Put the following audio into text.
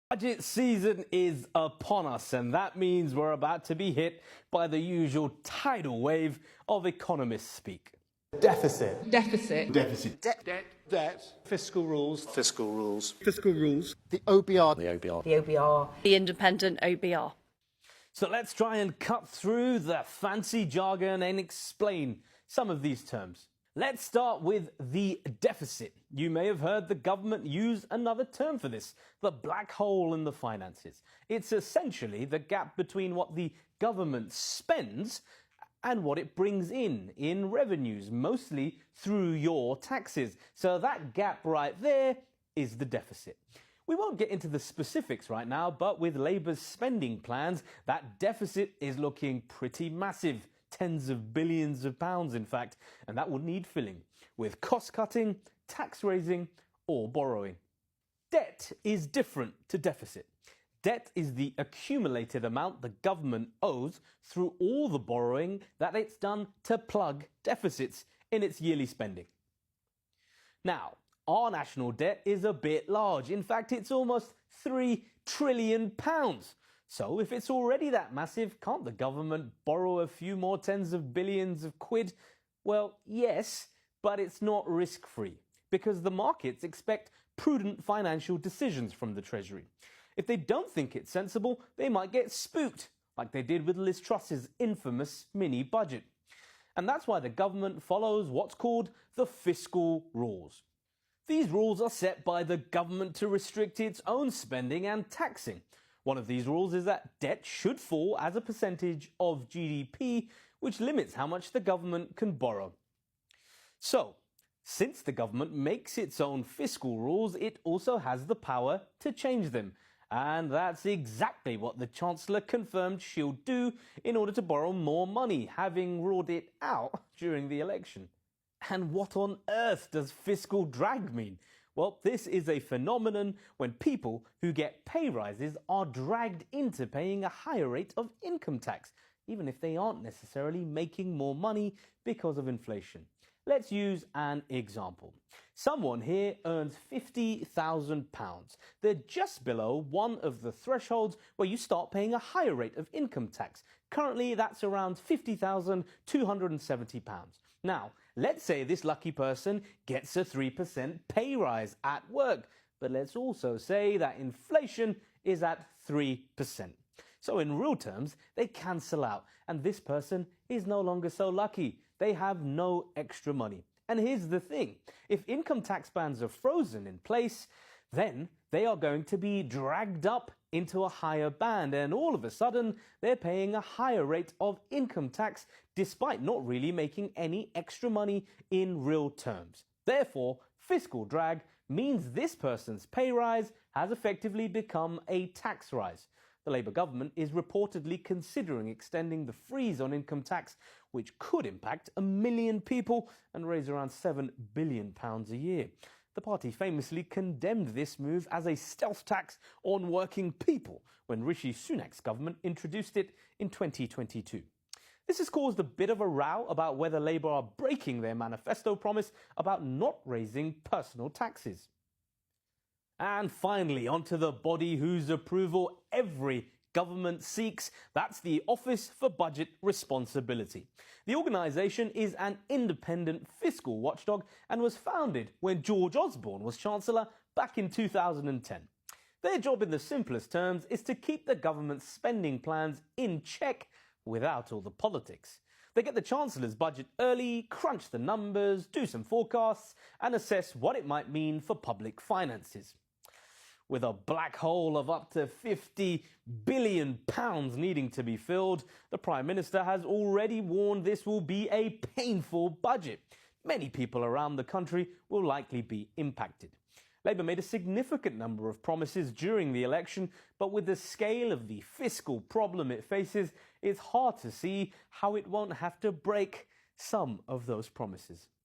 Budget season is upon us, and that means we're about to be hit by the usual tidal wave of economists speak. Deficit. Deficit. Deficit. Debt. Fiscal rules. Fiscal rules. Fiscal rules. The OBR. The OBR. The independent OBR. So let's try and cut through the fancy jargon and explain some of these terms. Let's start with the deficit. You may have heard the government use another term for this, the black hole in the finances. It's essentially the gap between what the government spends and what it brings in revenues, mostly through your taxes. So that gap right there is the deficit. We won't get into the specifics right now, but with Labour's spending plans, that deficit is looking pretty massive. Tens of billions of pounds, in fact, and that will need filling with cost cutting, tax raising, or borrowing. Debt is different to deficit. Debt is the accumulated amount the government owes through all the borrowing that it's done to plug deficits in its yearly spending. Now, our national debt is a bit large. In fact, it's almost £3 trillion. So if it's already that massive, can't the government borrow a few more tens of billions of quid? Well, yes, but it's not risk-free because the markets expect prudent financial decisions from the Treasury. If they don't think it's sensible, they might get spooked, like they did with Liz Truss's infamous mini-budget. And that's why the government follows what's called the fiscal rules. These rules are set by the government to restrict its own spending and taxing. One of these rules is that debt should fall as a percentage of GDP, which limits how much the government can borrow. So, since the government makes its own fiscal rules, it also has the power to change them. And that's exactly what the Chancellor confirmed she'll do in order to borrow more money, having ruled it out during the election. And what on earth does fiscal drag mean? Well, this is a phenomenon when people who get pay rises are dragged into paying a higher rate of income tax, even if they aren't necessarily making more money because of inflation. Let's use an example. Someone here earns £50,000. They're just below one of the thresholds where you start paying a higher rate of income tax. Currently, that's around £50,270. Now, let's say this lucky person gets a 3% pay rise at work, but let's also say that inflation is at 3%. So in real terms, they cancel out, and this person is no longer so lucky. They have no extra money. And here's the thing, if income tax bands are frozen in place, then they are going to be dragged up into a higher band, and all of a sudden they're paying a higher rate of income tax despite not really making any extra money in real terms. Therefore, fiscal drag means this person's pay rise has effectively become a tax rise. The Labour government is reportedly considering extending the freeze on income tax, which could impact 1 million people and raise around £7 billion a year. The party famously condemned this move as a stealth tax on working people when Rishi Sunak's government introduced it in 2022. This has caused a bit of a row about whether Labour are breaking their manifesto promise about not raising personal taxes. And finally, onto the body whose approval every government seeks. That's the Office for Budget Responsibility. The organisation is an independent fiscal watchdog and was founded when George Osborne was Chancellor back in 2010. Their job in the simplest terms is to keep the government's spending plans in check without all the politics. They get the Chancellor's budget early, crunch the numbers, do some forecasts, and assess what it might mean for public finances. With a black hole of up to £50 billion needing to be filled, the Prime Minister has already warned this will be a painful budget. Many people around the country will likely be impacted. Labour made a significant number of promises during the election, but with the scale of the fiscal problem it faces, it's hard to see how it won't have to break some of those promises.